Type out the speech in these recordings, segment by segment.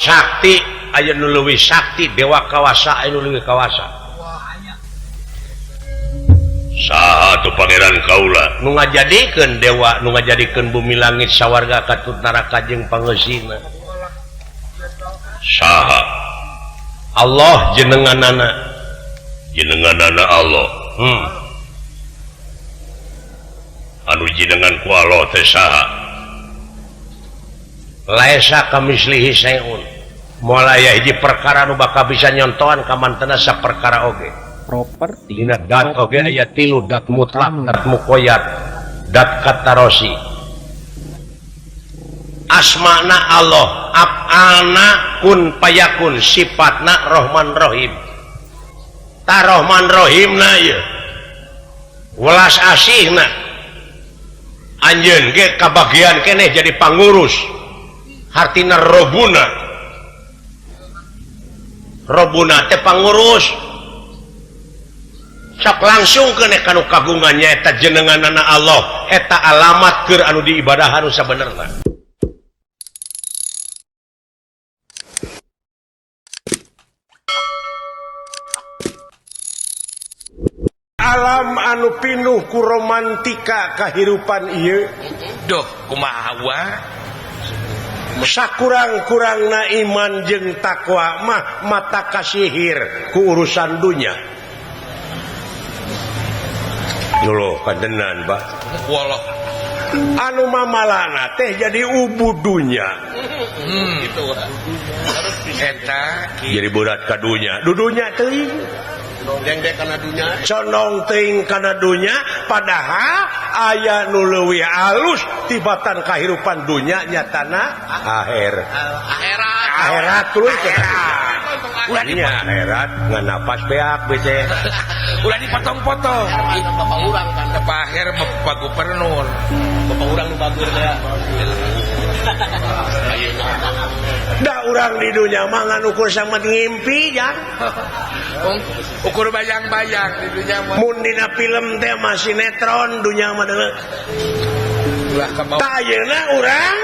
Sakti aya nu leuwih sakti, dewa kawasa aya nu leuwih kawasa. Saha tuh pangeran kaula Nu ngajadikeun dewa, nu ngajadikeun bumi langit sawarga katut naraka jeung pangeusina. Saha? Allah jenenganana. Jenenganana Allah. Anu jenengan ku Allah teh saha? Laisa kamislihi sayun. Moal aya hiji perkara nu bakal bisa nyontohan ka mantena saperkara oge. Properti Dina dat oge aya 3 dat mutlak, dat muqayyad, dat katarosi. Asmana Allah, af'alna kun payakun, sifatna Rahman Rahim. Ta Rahman Rahimna ieu. Welas asihna. Anjeun ge kabagian keneh jadi pangurus. Hartina Robuna. Robuna teh pangurus. Sok langsung keneh kanu kagungannya eta jenenganana Allah, eta alamat keur anu diibadahan nu sabenerna. Alam anu pinuh ku romantika kahirupan ieu. Duh, kumaha wa? Sakurang-kurangna iman jeung takwa mah mata kasihir ku urusan dunya. Dulu kadenan bah. Wallah. Anu mamalana teh jadi ubudunya. Gitu. Eta Jadi budak kadunya. Dudunya teuing. dengdek kana dunya. Condong teuing kana dunya padahal aya nu leuwih alus tibatan kahirupan dunya nyatana akhir. Akhirat tuluy Ulah nya akhirat ngan napas beak bece. ulah dipotong-potong. Bapak urang kan Bapak akhir Bapak Gubernur. Bapak urang nu bagur ya. Da urang di dunya mah ngan ukur sama ngimpi jang. Ukur bayang-bayang di dunya mah. Mun dina film teh mah sinetron dunya mah deuleu. Ulah ka bawah. Ta ayeuna urang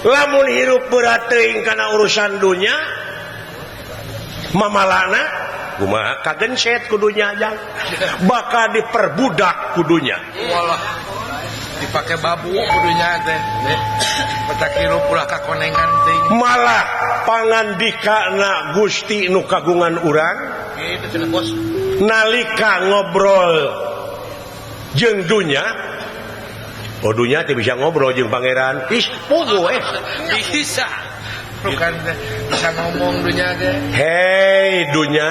lamun hirup berat teuing kana urusan dunya mamalana kumaha kagenset kudunya jang bakal diperbudak kudunya. Wallah. Dipake babu kudunya teh. Petak hirup ulah kakonengan teuing. Malah pangandikana Gusti nu kagungan urang Kitu cenah bos. nalika ngobrol jeung dunya. Oh dunya teh bisa ngobrol jeung pangeran. Ih, puguh Bisa. Bukan bisa ngomong dunya ge. Hei dunya.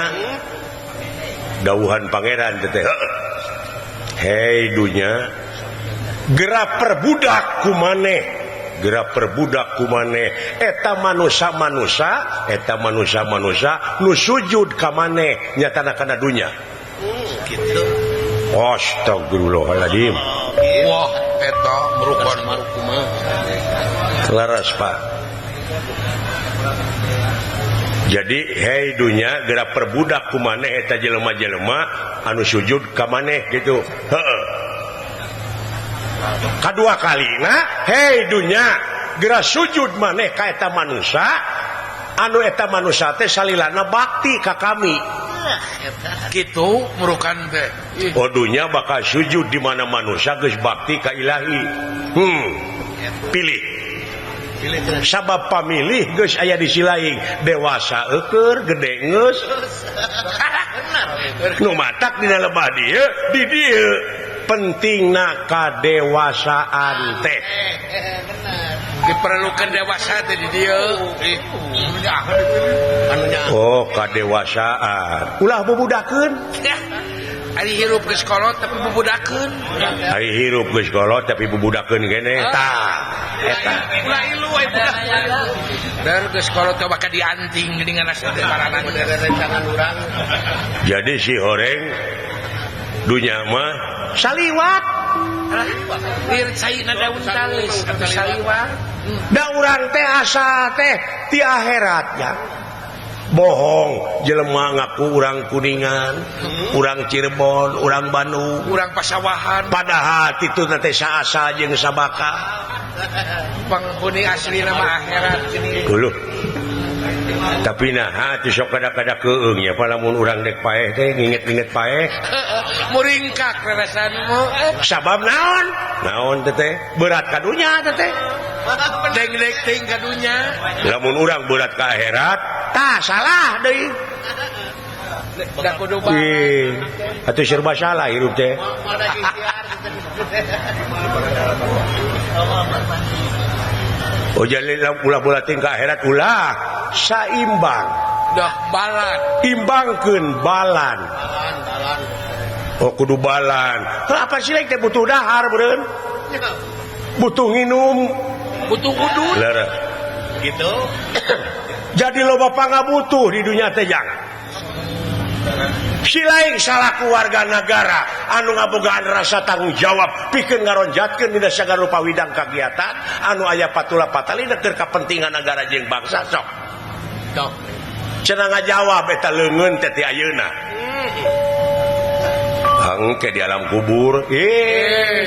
Dawuhan pangeran teh. Hei dunya. Gerak perbudak ku maneh. Gerak perbudak ku maneh. Eta manusia-manusia, eta manusia-manusia nu sujud ka maneh nyatana kana dunya. Gitu. Astagfirullahaladzim. Wah, eta merukon marukuma. Laras Pak. Jadi hei dunya gerak perbudak ku maneh eta jelema-jelema anu sujud ka maneh gitu. Heeh. Kadua kalina hei dunya gerak sujud maneh ka eta manusia anu eta manusia teh salilana bakti ka kami. Gitu merukan teh. Oh dunya bakal sujud di mana manusia geus bakti ka ilahi. Pilih. Sabab pamilih geus aya di silaing dewasa eukeur gede geus. Nu matak dina lebah dieu di dieu pentingna kadewasaan teh. Diperlukan dewasa teh di dieu. Oh kadewasaan. Ulah bubudakeun. Ari hirup geus kolot tapi bubudakeun. Ari hirup geus kolot tapi bubudakeun keneh. Tah eta. Ulah ilu we budak. Dan geus kolot teh bakal dianting geuningan asal teh baranan rencangan urang. Jadi si horeng dunya mah saliwat. Lir caina daun talis atau saliwat. Da urang teh asa teh ti akhirat ya. Bohong jelema ngaku urang Kuningan, urang Cirebon, urang Bandung, Urang pasawahan. padahal kitu teh saasa jeung sabaka. Penghuni asli nama akhirat gini. Dulu tapi nah sok kada-kada keung ya palamun urang dek paeh teh nginget-nginget paeh muringkak reresanmu sabab naon teh berat kadunya teh deng-deng ting kadunya lamun urang berat ka akhirat tah salah deui da kudu bae atuh serba salah hirup teh jadi ulah ting ka akhirat ulah saimbang dah balan imbangkeun balan kudu balan apa sih teh butuh dahar beureun butuh nginum butuh udud gitu jadi loba pangabutuh di dunia teh jang si lain salaku warga negara anu ngabogaan rasa tanggung jawab pikeun ngaronjatkeun dina sagala rupa widang kagiatan anu aya patula patalina keur kapentingan negara jeung bangsa sok cenah ngajawab eta leungeun teh ti ayeuna engke di alam kubur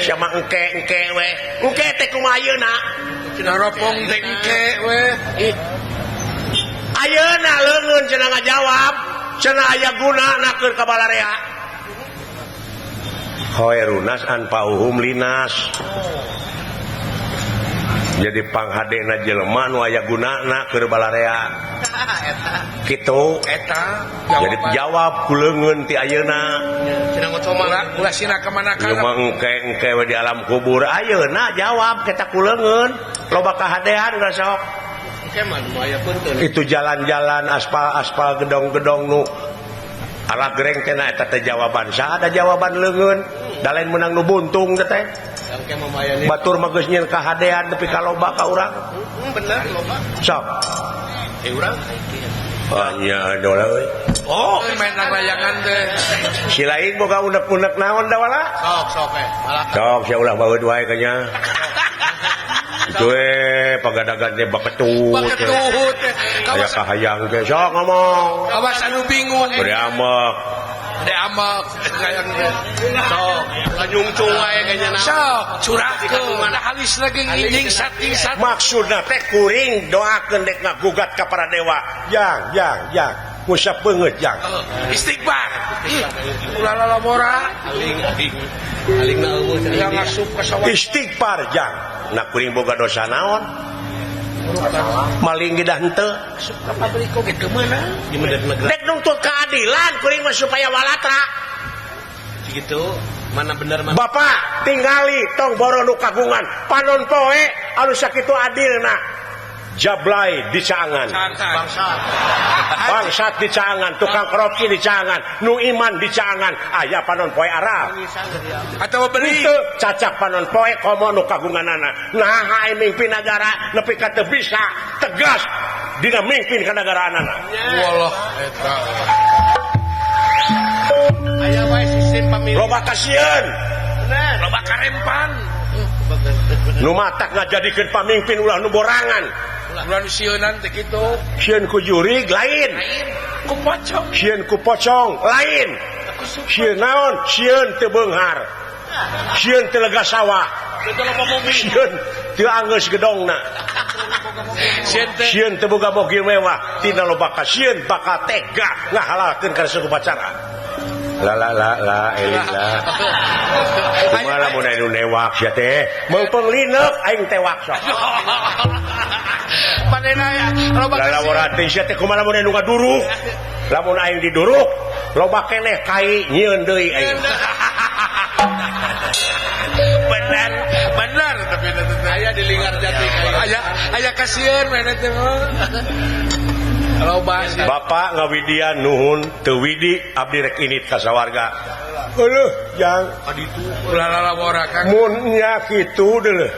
sama engke we engke teh kumaha ayeuna cenah ropong teh engke we ayeuna leungeun cenah ngajawab cenah aya gunana keur ka balarea khairunas anfa'uhum linas jadi panghadena jelema nu aya gunana keur balarea kitu eta jadi jawab ku leungeun ti ayeuna cenah ngomong ulah sina ka mana ka engke we di alam kubur ayeuna jawab kita ku leungeun loba kahadean da sok itu jalan-jalan aspal gedong-gedong nu ala gereng teh eta teh jawaban saha ada jawaban leungeun da lain menang nu buntung teh batur mah geus nyieun kahadean tapi kaloba ka urang bener loba sok urang nya dola euy main layangan teh si lain boga unek-unek naon da wala sok malah sok sia ulah baeud wae ka nya Tue pagadagan teh baketut aya kahayang teh sok ngomong awas anu bingung bade amek kayang teh sok nganyungcung wae kayaknya sok curahkeun mana halis lagi nyingsat maksudna teh kuring doakeun dek ngagugat ka para dewa jang ngusap beungeut jang istighfar ulah lalabora aling na eueuh yang ngasup ka sawah istighfar jang na kuring boga dosa naon maling gedah henteu asup ka pabriko ge keumana di negara dek nuntut keadilan kuring mah supaya walatra gitu mana bener mana bapak tingali tong boro nu kagungan panon poe anu sakitu adilna Jablay di Caangan bangsat di Caangan tukang korupsi di Caangan nu iman di Caangan aya panon poe Arab atau beli cacak panon poe komo nu kagunganana nah hae mimpi negara nepi ka teu bisa tegas dina mimpin ka negaraanana wallah eta aya wae sistem pemilu loba kasieun bener loba karempan nu matak ngajadikeun pamimpin ulah nu borangan ulah nu sieunan teh kitu sieun ku jurig lain ku pocong sieun ku pocong lain sieun naon sieun teu beunghar sieun teu lega sawah sieun teu anggeus gedongna sieun teu boga mobil mewah tina loba ka sieun bakal tega ngahalalkeun kana suku pacara la elila kumaha lamun anu newak sia teh meupeng lineuk aing tewak sok panena ya loba laborati sia teh kumaha lamun anu ngaduruk lamun aing diduruk loba keneh kai nyieun deui aing bener tapi aya di lingkar jati aya kasieun mene teh loba bapak ngawidian nuhun teu widi abdi rek init ka sawarga eueuh jang aditu ulah lalabora kang mun nya kitu deuleuh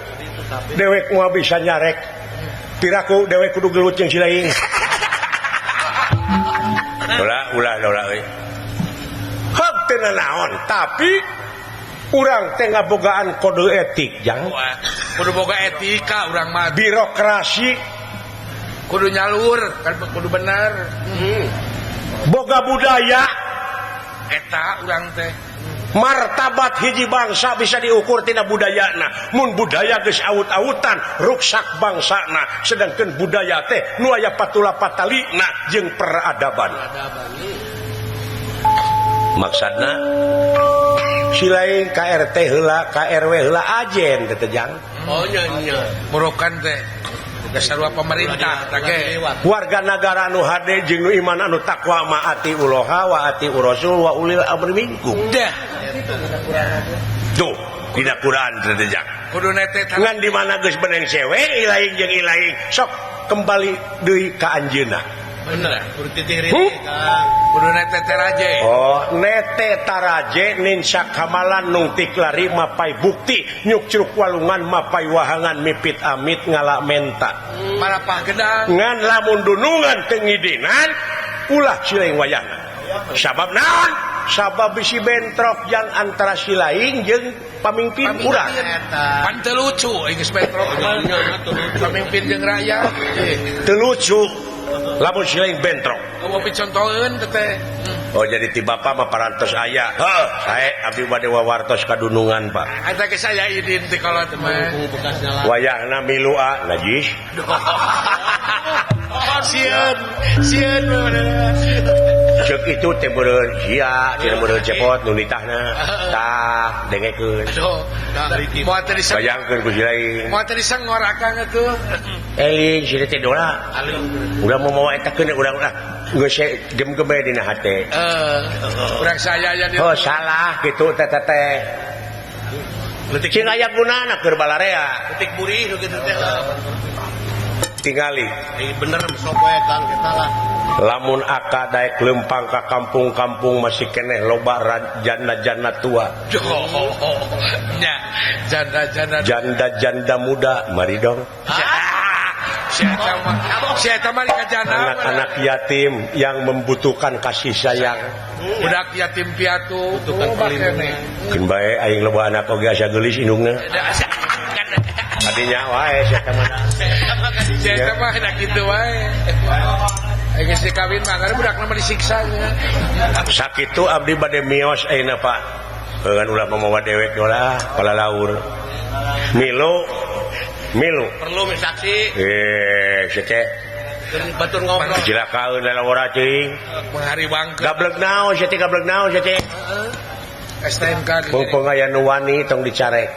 dewek moal bisa nyarek piraku dewek kudu gelut jeung si laing ulah euy hak teu naon tapi urang teh ngabogaan kode etik jang kudu boga etika urang mah birokrasi kudu nyalur kan kudu bener boga budaya eta urang teh martabat hiji bangsa bisa diukur tina budayana. Mun budaya geus aut-autan ruksak bangsana, sedangkan budaya teh nu aya patula patalina jeung peradaban. Maksudna silain KRT heula, KRW heula ajen teh jang. Oh nya murukan teh sarua pemerintah tage warga negara anu hade jeung nu iman anu takwa maati uloha wa ati rasul wa ulil amri minkum. dah Tuh dina Quran teh jang. kudu nete Ngan di mana geus beneng sewe ilaing jeung ilaing sok kembali deui ka anjeunna. bener kudu titih kudu nete teraje. Oh, nete taraje nin sakamalan nung tiklari mapai bukti nyuk curug walungan mapai wahangan mipit amit ngalak menta. Marapah gedang. Ngan lamun dunungan teu ngidinan ulah silaing wayahna. Sabab naon? Sabab bisi bentrok yang antara silaing jeung pamimpin urang. Pan teu lucu geus bentrok pamimpin jeung rakyat. Teu lucu. Lamun silaing bentrok. Mau picontoheun teh. Oh jadi ti bapa mah parantos aya. Heuh, sae abdi bade wawartos kadunungan, Pak. Eta ge saya idin teh kalau teh mah. Wayahna milua najis. Sieun Ceuk itu teh beureun sia, tina beureun cepot nu nitahna. Tah dengekeun. aduh moal teh diseng Bayangkeun ku silaing. moal teh disengor akang atuh. Eling si teh dola. Udah mau mawa eta keun urang ulah. Geus gem-geme dina hate. Urang saya aya di Oh salah gitu teh. Cing aya gunana keur balarea. detik buri kitu teh. Tingali. Bener sok we Kang kita lah. Lamun aka daek lempang ka kampung-kampung masih keneh loba janda-janda tua. Nya janda-janda Janda-janda muda, mari dong. Siapa mah ka janda. Anak-anak yatim yang membutuhkan kasih sayang. Budak yatim piatu butuhkan perlindungan. Keun bae aing loba anak oge asa geulis indungna. Adinya wae siapa mah. Siapa mah dak kitu wae. Geus dikawin mah karena budakna mah disiksa nya. Sakitu abdi bade mios ayeuna Pak. Heun ulah mamawa dewek dolah pala laur. Milu. Perlu saksi. Sete. Batur ngobrol. Kecilakaeun lalawara ceuing. Menghari wangkeun. Gablek naon sete. STNK. Mumpung aya nu wani tong dicarek.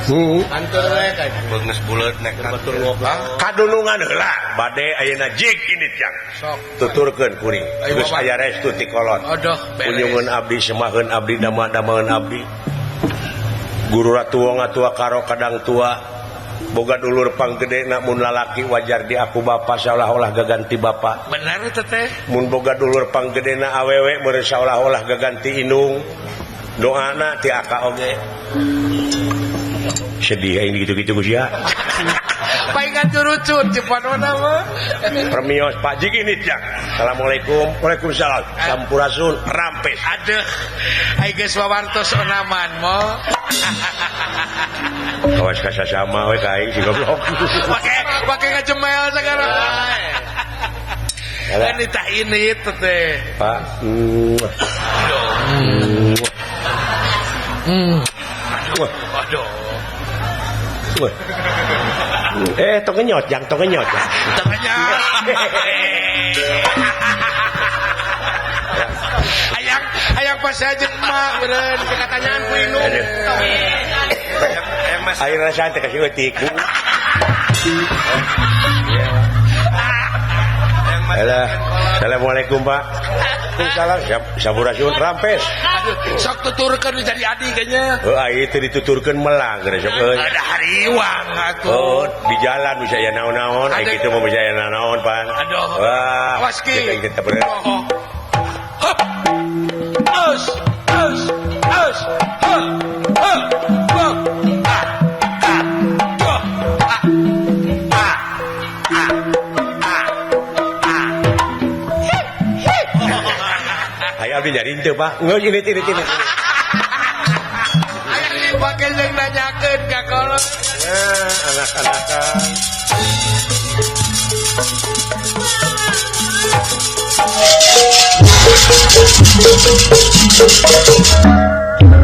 Antur we ka. Beungeus buleut nek Batur ngobrol. Kadunungan heula bade ayeuna jig ini jang. Sok. Tuturkeun kuring. Geus aya restu ti kolot. Aduh, Kunjungan abdi semaheun abdi dama-damaeun abdi. Guru ratuwa ngatua karo kadang tua. Boga dulur panggedena mun lalaki wajar di aku bapa seolah-olah gaganti bapa. Bener teh. Mun boga dulur panggedena awewe meureun seolah-olah gaganti indung. Doana ti aka oge. Sedih aing gitu-gitu sia. Paingan curucun cepat mah. Permios Pak Jig ini jak. Assalamualaikum. Waalaikumsalam. Sampurasun rampes. Aduh. Ai geus wawartos onaman mo. Kawas kasasama we ka aing si goblok. Pake ngajemel sekarang. Kan ditah ini teh. Pak. Aduh. Tong ngenyot jang, tong ngenyot. Tengahnya. Ayang pas aja emak beren katanyaan ku inung. Air rasa teh kasih eutik. Assalamualaikum Pak. Waalaikumsalam. Sampurasun rampes. Aduh, sok tuturkeun jadi adi kayaknya. Ai teu dituturkeun melang sok euy. Ada hariwang atuh. Oh, di jalan bisa ya naon-naon, ai kitu mah bisa ya naon, Pan. Aduh. Wah, Awas ki. kita bener. Hop. Us. Aya abdi nyari teu, Pak. Ngeus ini. Aya pakai yang nanyakeun ka kolot. Anak-anakan.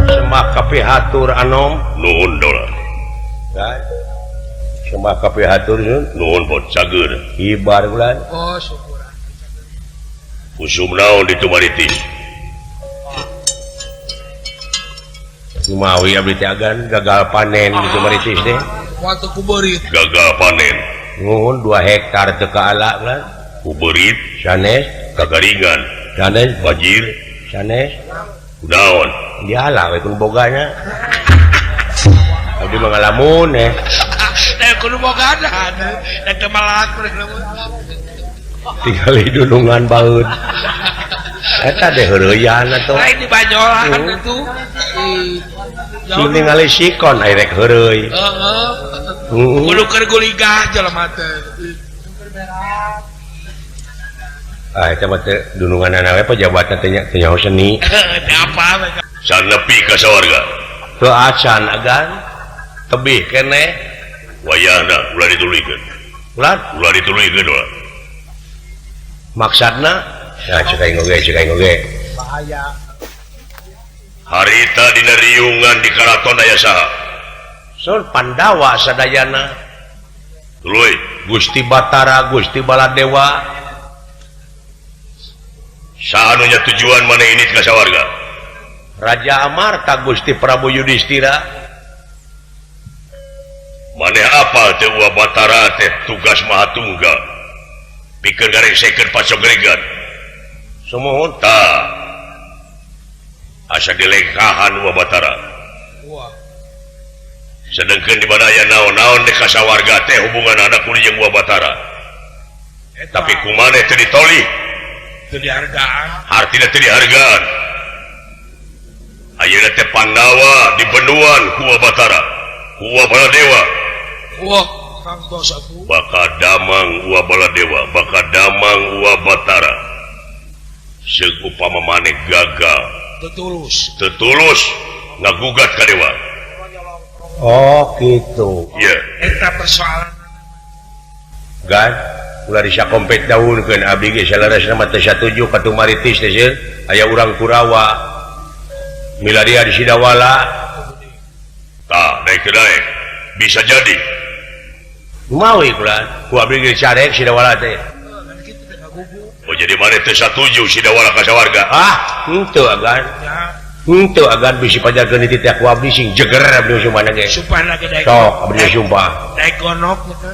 Semak kapi hatur anom nuhun dolar semak kapi hatur nuhun pot cager ibar bulan Oh, syukuran. usum naon di Tumaritis Sumawi abdi teh agan gagal panen di Tumaritis teh Waktu kuberit. gagal panen nuhun 2 hektar teu kaala bulan kuberit sanes kagaringan sanes banjir sanes naon dialah we kun boganya abdi mangalamun Kudu bogadan. Eta malak tinggal di dunungan baut eta deh heureuyan atuh lain di Banyolan itu. sing ningali sikon ai rek heureuy Kudu keur guligah jelema teh. eta mah teh dununganna we pejabatna teh nyaho seni Teh apa mereka? can nepi ka sawarga teu acan agan tebih keneh wayahna ulah dituluykeun ulah dolar maksudna nah cek aing oge harita dina riungan di karaton aya saha sun Pandawa sadayana tuluy Gusti Batara Gusti Baladewa saha anu nya tujuan maneh ini ka sawarga Raja Amarta Gusti Prabu Yudhistira maneh apa teh Uwa Batara teh tugas Mahatunggal pikeun garengseukeun pacogregan sumuhun tah asa dilengkahan Uwa Batara Wah. sedengkeun di mana aya naon-naon di kasawarga teh hubungan anak kuring jeung Uwa Batara tapi kumaneh teu ditolih Itu dihargaan. artina teu dihargaan ayeuna teh Pandawa dibenuan ku Uwa Batara ku Uwa Baladewa Wah, kang dosaku. bakadamang Uwa Baladewa bakadamang Uwa Batara seug upama maneh gagal tetulus ngagugat ka dewa oh gitu ya Eta persoalan. gan ulah disakompet daunkeun abdi ge salaresna mah teu satuju ka Tumaritis teh sieun aya urang Kurawa miladia di Sidawala tah daek teu daek bisa jadi kumawi kula ku abdi ge carek Sidawala teh oh jadi maneh teu satuju Sidawala ka sawarga henteu agan Ya, henteu agan bisi pajakeun ti teh ku abdi sing jeger abdi sumana ge supaya lagi daek. sok abdi sumpah Daek gonok gitu.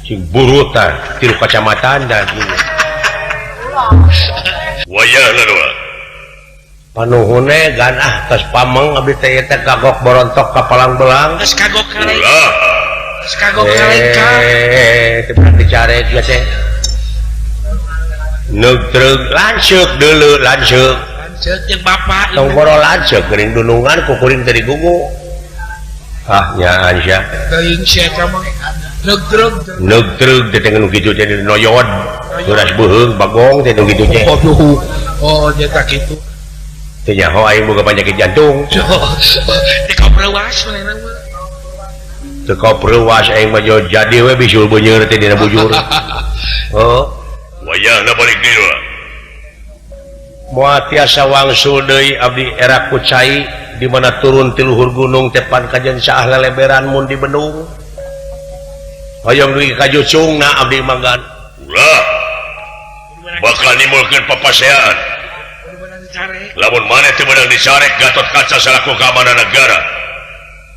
sing burutan tilu kacamatan dan ini wayahna doa panuhune gan tos pameng abdi teh teh kagok borontok ka palang-belang Geus kagok kaleng. ulah Geus kagok kaleng ka. teu berarti carek ya teh neug lanceuk deuleu lanceuk Lanceuk jeung bapak tong ibu. boro lanceuk geuning dunungan ku kuring tadi gugu nyaan sia Teuing sia eta mah. Dreg-dreg. neug treug teh nu kitu teh noyod geus beuheung bagong teh nu kitu teh Aduh. Oh, nyata gitu. teh nyaho aing boga penyakit jantung Di kaprewas manehna mah. teu kapreuwas aing mah jadi we bisul beunyeur teh dina bujur oh wayahna balik deui doa moal tiasa wangsul deui abdi era kucai di mana turun ti luhur gunung tepan kajen saah leleberan mun di Bendung hoyong dugi ka Jucungna abdi manggan ulah bakal nimbulkeun papaseaan lamun maneh teu meunang dicarek Gatot Kaca salaku keamanan negara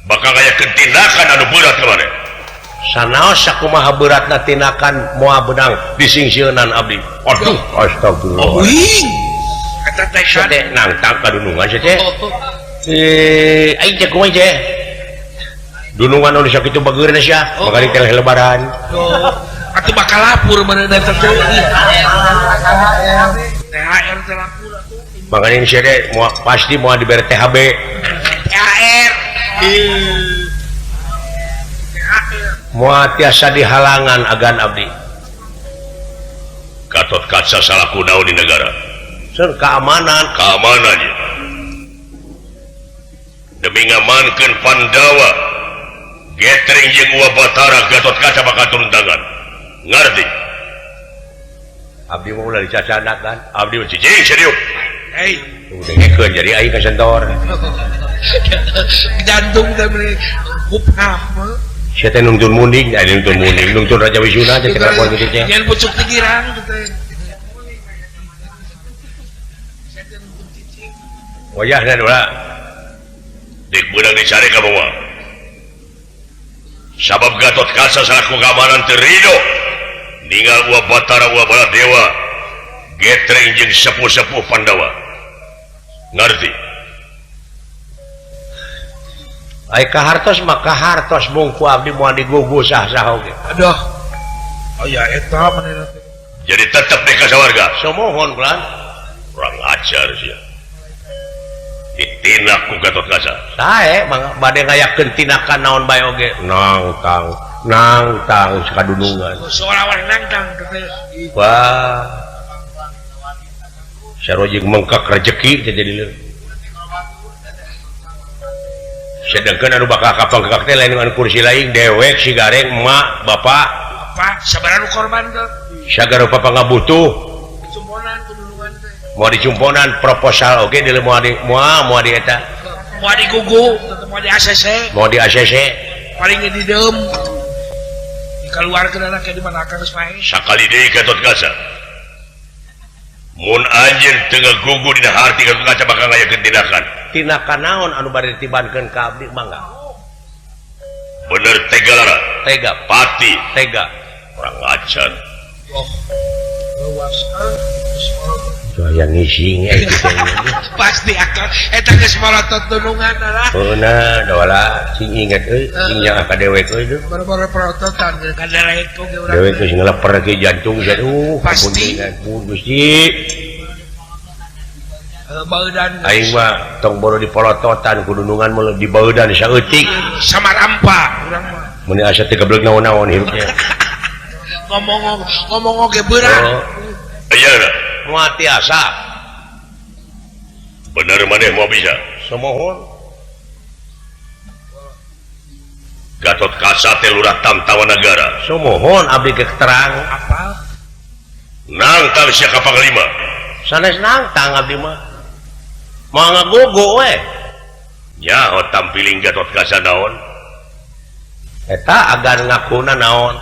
bakal ngayakeun tindakan anu berat ka maneh sanaos sakumaha beratna tindakan moal beunang disingsieunnan abdi aduh astagfirullah Wing. Eta teh kan. teh nangtang ka dunungan teh aing cek kumaha teh dunungan anu sakitu bageurna sia makari teh lebaran Atuh bakal lapor mana dan terjadi. THR teh lapor atuh. makanya sia teh pasti moal dibere THB THR. moal tiasa dihalangan agan abdi Gatot Kaca salaku naon di negara sun keamanan keamanannya demi ngamankeun Pandawa Getring jeung Uwa Batara Gatot Kaca bakal turun tangan ngarti abdi mau ulah dicacanakan abdi mah cicing serius jadi aing ka sentor jantung teh beli kupham sia teh nungtun munding nungtun Raja Wisuna teh telepon gitu teh yang pucuk tigirang teh wayahna dua dik beunang dicari ka bawa sabab Gatot Kaca salaku keamanan teu ridho ninggal ulah Batara ulah Baladewa getreng jeung sepuh-sepuh Pandawa ngerti ai kahartos mah kahartos bungku abdi moal digugu sah-sah oge aduh aya eta manehna teh jadi tetep di kasawarga samohon bulan kurang ajar sia ditindak ku Gatot Kaca sae bade ngayakeun tinakan naon bae oge nangtang sakadunungan seolah-olah nangtang teh wah sarojeng mengkak rezeki teh jadi sedangkan anu bakal kapang-kakak teh lain anu kursi lain dewek si gareng emak bapak apa sabaran korban teh sagara papa ngabutuh cumponan kudunungan teh mau dicumponan proposal oge di mau di eta mau digugu mau di ACC paling di dem dikeluarkeun anak di mana akan geus pae sakali deui Gatot Kaca mun anjeun teu ngagugu dina harti Gatot Kaca bakal ngayakeun tinakan naon anu bade ditibankeun ka abdi mangga bener tega lara tega pati tega kurang ajar luas yang ngising pasti akan eta geus malotot tunungan lah beuna doala sing inget sing yang akadewek euy baru-baru prototan kaderek ku ge urang dewek geus ngeleper ke jantung pasti Gusti baeudan aing mah tong boro dipolototan kudunungan mah dibaeudan saeutik samarampa urang mah mun asa teh geblek naon-naon hirupnya ngomong oge beurang ayeuna mati asa bener maneh mau bisa samohon Gatot Kaca teh lurah Tamtawanagara samohon abdi keterang apa nangtang sia ka panglima sanes nangtang abdi mah mau ngagogo we nyaho tampiling Gatot Kaca naon eta agar ngakuna naon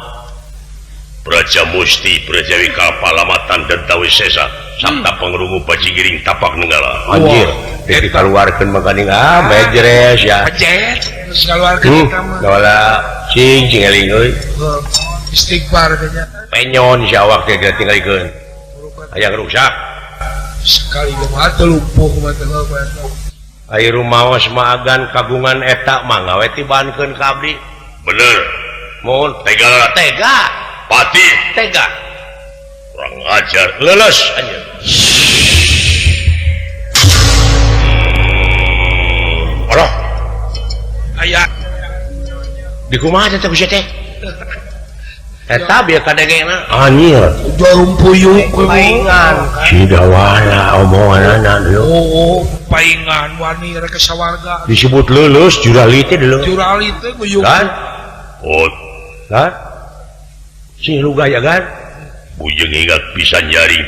Praja Musti Prajawi Kapalamatan Dentawi Sesa sabta pangrungu Pajigiring tapak nenggala anjir jadi keluarkeun makaning mejres ya pejet geus ngaluarkeun eta mah dola cing eling euy istighfar teh nya penyon si awak teh tinggalikeun aya rusak sekali mah teu lumpuh mah teh ai rumaos maagan kagungan eta mangga we tibankeun ka abdi bener mun tega lara tega pati tega kurang ajar leles anjir oroh aya di kumaha teh bisa teh eta bieu kadengena anjir jarum puyuh paingan sidawala omonganana oh paingan wani rek sawarga disebut leuleus jurali teh dulu jurali teh nguyuh kan oh kan sing lugaya kan bujeng hingga bisa nyaring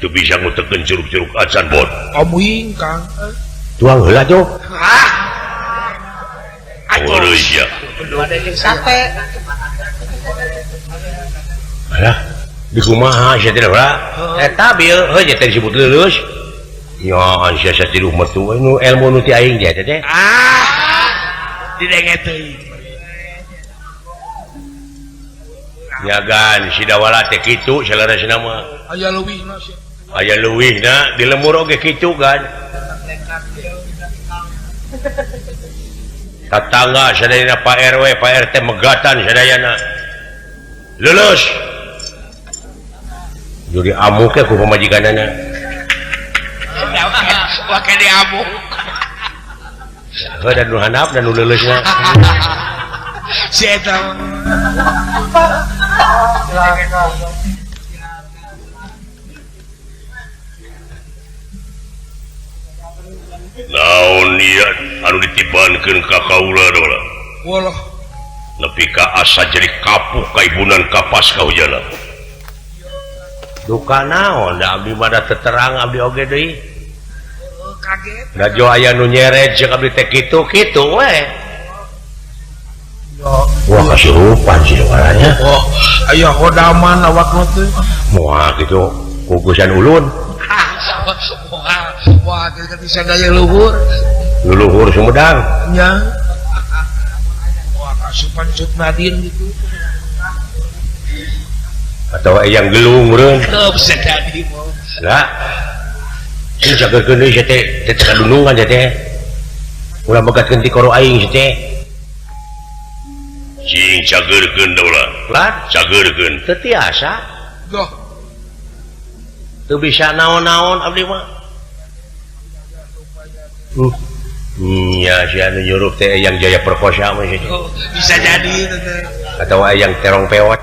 teu bisa ngutekeun curug-curug acan bot amuing kang tuang heula tuh eueuh ya sate alah di kumaha sia teh lah eta bieu heuh teh disebut leuleus nya sia sia tilu metu nu ilmu nu ti aing teh teh didenget teuing nyagan sidawala teh kitu salarasna mah aya leuwihna sia aya leuwihna di lemur oge kitu kan tatangga sadayana Pak RW Pak RT megatan sadayana lulus jadi amuk ya ku pamajikanana wake di amuk dan nu handap dan nu leuleusna si eta naon ieu anu ditibankeun ka kaula dola walah nepi ka asa jadi kapuk kaibunan kapas kahujana duka naon da abdi mah da terang abdi oge deui Rajo aya nu nyeret jeung abdi teh kitu we. Wah kasurupan sih waranya. Oh, aya kodaman awakna teh. Moal kitu kugusan ulun. Wah, kita bisa daya luhur. Luluhur Sumedang. Nya. Wah, kasupan Cut Nadin gitu. Atau yang gelung meureun. Teu bisa jadi mau. Lah. Sing cageurkeun deui teh teh kadunungan teh. Ulah begatkeun ti koro aing teh. Cing cageurkeun da ulah. Lah, Cageurkeun. teu tiasa. Goh. Teu bisa naon-naon abdi mah. Ya si anu nyuruh teh yang Jaya Perkosa mah sih. Oh, bisa jadi teh. Atau yang terong pewot.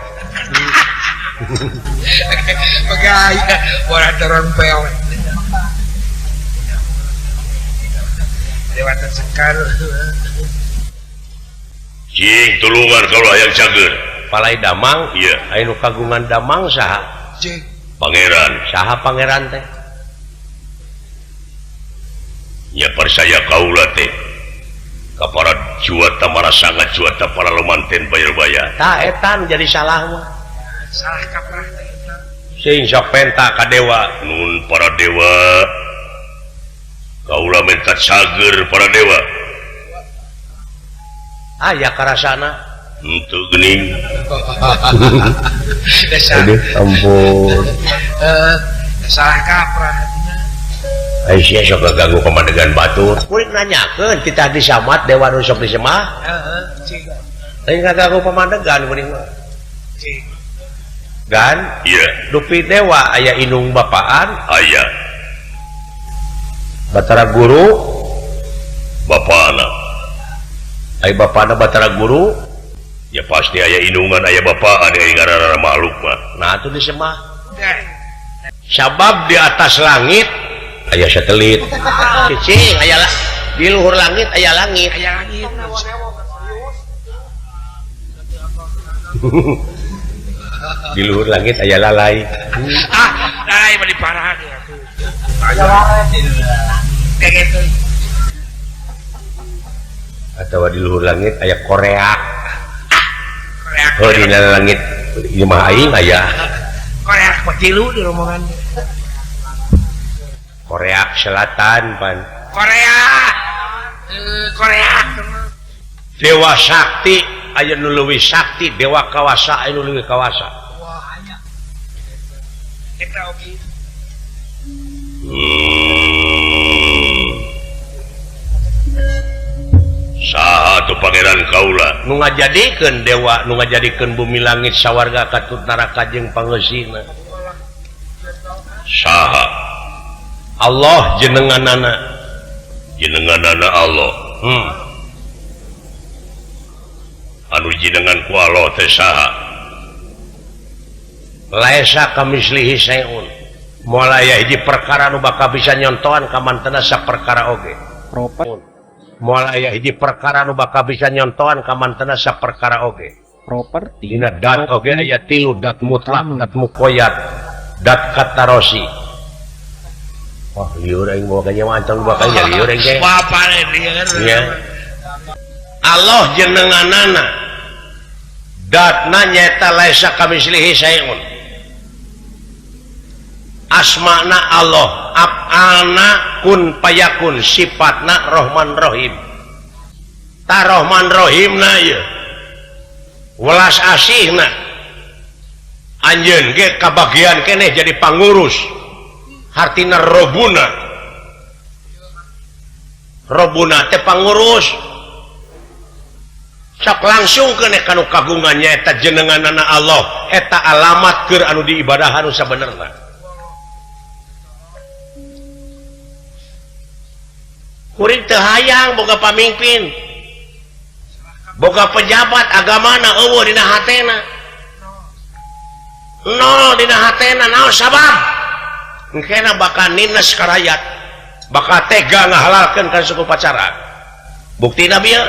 Pagaya, wala terong peot. Lewatan sekar. Cing tulungan kalau yang cager. Palai Damang, Iya. anu kagungan Damang saha? Cek. Pangeran. Saha pangeran teh? Ya percaya kaula teh. Kapara juata marasangat juata para lemanten bayar-bayar. Tah etan jadi salah mah. Salah kaprah teh eta. Sing sok penta ka dewa. Nun para dewa. Kaula minta cager para dewa. Aya karasana. Untuk gening. Dasar. Ampun. Salah kaprah hatinya. Aisyah sok ganggu pemandangan batur. Kuring nanyakeun ti tadi samat dewa nu sok disemah. Heeh, cek. Lain kaganggu pemandangan kuring mah. Cek. Gan Iya. dupi dewa aya inung bapaan, Ayah. Batara Guru, Bapak anak. aya bapana Batara Guru. Ya pasti ayah inungan ayah bapak ada yang ngarana makhluk mah. Nah itu disemah. Dah. Sabab di atas langit aya satelit. Cicing aya di luhur langit aya langit. Aya lagi. Di luhur langit aya lalai. Lalai mah diparahan ya tuh. Kayak gitu. Atau di luhur langit aya Korea. Korea. Oh di langit ieu mah aing aya Korea kecilu di rombongan. Korea Selatan pan. Korea. Korea. Dewa sakti aya nu leuwih sakti, dewa kawasa anu leuwih kawasa. Wah, aya. Eta oge. Saha tuh pangeran kaula. Nu ngajadikeun dewa, nu ngajadikeun bumi langit sawarga katut neraka jeung pangeusina. Saha. Allah jenenganana. Jenenganana Allah. Anu jenengan ku Allah teh saha. Laisa kamislihi sayun. Moal aya hiji perkara nu bakal bisa nyontohan ka mantena saperkara oge. Moal aya hiji perkara nu bakal bisa nyontohan ka mantena saperkara oge. Properti Dina dat oge aya 3, dat mutlak, dat muqayyad, dat katarosi. Wah, liur aing bawa kanya mancang bawa kanya liur aing teh. Bapak dia kan. Nya. Allah jenenganana. Datna nyaeta laisa kamislihi sayun. Asmana Allah, af'alna kun payakun, sifatna Rahman Rahim. Ta Rahman Rahimna ieu. Welas asihna. Anjeun ge kabagian keneh jadi pangurus. Hartina Robuna. Robuna teh pangurus. Sok langsung keneh kanu kagungannya eta jenenganana Allah, eta alamat keur anu diibadahan nu sabenerna. Kuring teu hayang boga pamimpin, boga pejabat agamana eueuh dina hatena. Nol dina hatena naon sabab? Engkena bakal nines ka rakyat, bakal tega ngahalalkeun kan suku pacaran. Buktina bieu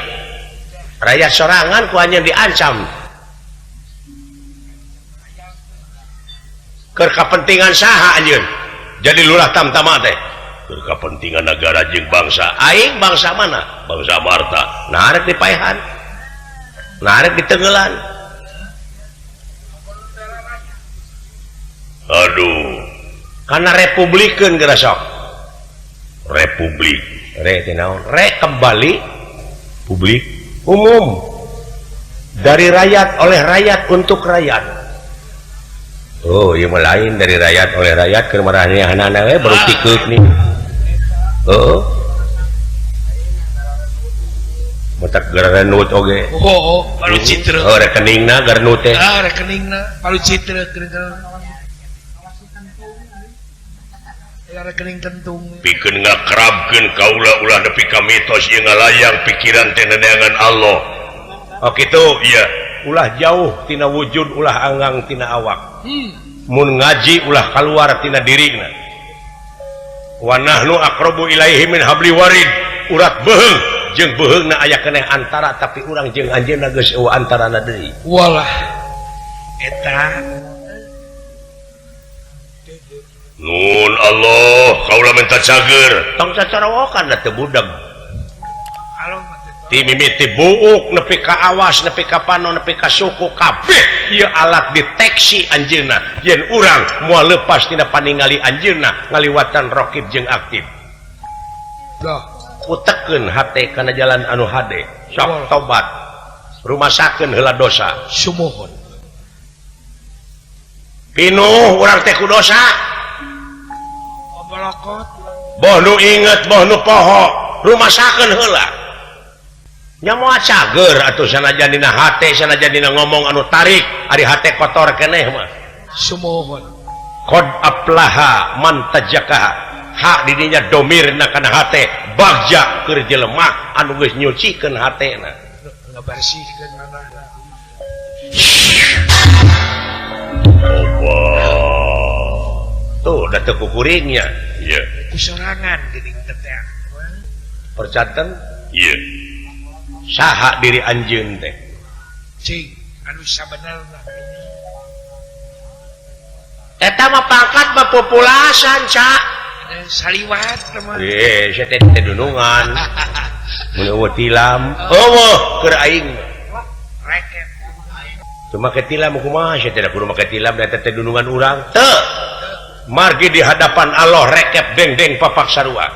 rakyat sorangan ku hanya diancam. Keur kapentingan saha anjeun? Jadi lurah tamtama teh. kepentingan negara jeung bangsa aing bangsa mana bangsa Marta narek di Paehan narek di Tenggelan aduh karena republikan geura sok republik re kembali publik umum dari rakyat oleh rakyat untuk rakyat. Oh iya lain dari rakyat oleh rakyat ke marahnya anak-anak baru tikuk nih. Oh mutak garanut oge. Oh palu citra. Oh rekeningna garnut teh. Rekeningna palu citra rekening tentung pikeun ngakrabkeun kaula ulah nepi ka mitos ieu ngalayang pikiran teh neneangan Allah. Oh kitu iya ulah jauh tina wujud ulah anggang tina awak. Mun ngaji ulah keluar tina dirina. Wa nahnu aqrabu ilaihi min habli warid. Urat beheung jeung beheungna aya keneh antara tapi urang jeung anjeunna geus eueuh antarana deui. Walah eta Nun Allah kaula minta cager tong cacarawokan da teu budeg. Ti mimiti buuk nepi ka awas nepi ka panon nepi ka suku kabeh ieu alat deteksi anjeunna yen urang moal leupas tina paningali anjeunna ngaliwatan rokib jeung aktif. Dah Utekeun hate kana jalan anu hade sok tobat rumasakeun heula dosa sumohon pinuh urang teh ku dosa balakot boh nu inget boh nu poho rumasakeun heula nya moal cager atuh sanajan dina hate sanajan dina ngomong anu tarik ari hate kotor keneh mah sumohon qad aflaha man tajakaha hak didinya domirna kana hate bagja keur jelema anu geus nyucikeun hatena ngabarsihkeun manehna tuh da teu kukuringnya ieu kusorangan geuning teteh percanten ieu saha diri anjeun teh cing anu sabenerna eta mah pangkat bapopulasan ca saliwat teman sia teh dunungan mun eueuh tilam eueuh keur aing reket cuma ke tilam kumaha sia teh kudu make tilam da teh dunungan urang teu margi di hadapan Allah rekep deng-deng papak sarua